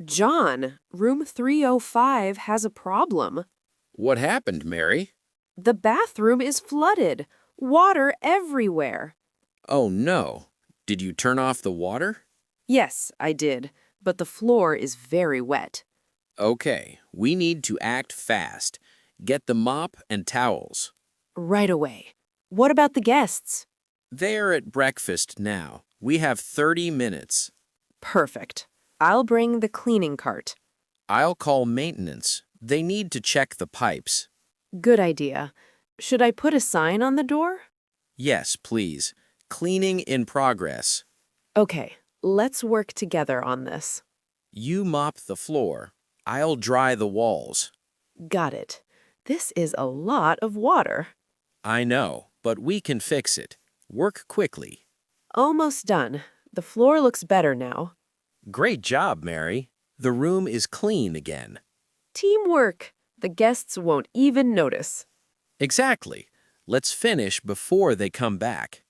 John, room 305 has a problem. What happened, Mary? The bathroom is flooded. Water everywhere. Oh, no. Did you turn off the water? Yes, I did, but the floor is very wet. Okay, we need to act fast. Get the mop and towels. Right away. What about the guests? They're at breakfast now. We have 30 minutes. Perfect. I'll bring the cleaning cart. I'll call maintenance. They need to check the pipes. Good idea. Should I put a sign on the door? Yes, please. Cleaning in progress. Okay, let's work together on this. You mop the floor. I'll dry the walls. Got it. This is a lot of water. I know, but we can fix it. Work quickly. Almost done. The floor looks better now. Great job, Mary. The room is clean again. Teamwork. The guests won't even notice. Exactly. Let's finish before they come back.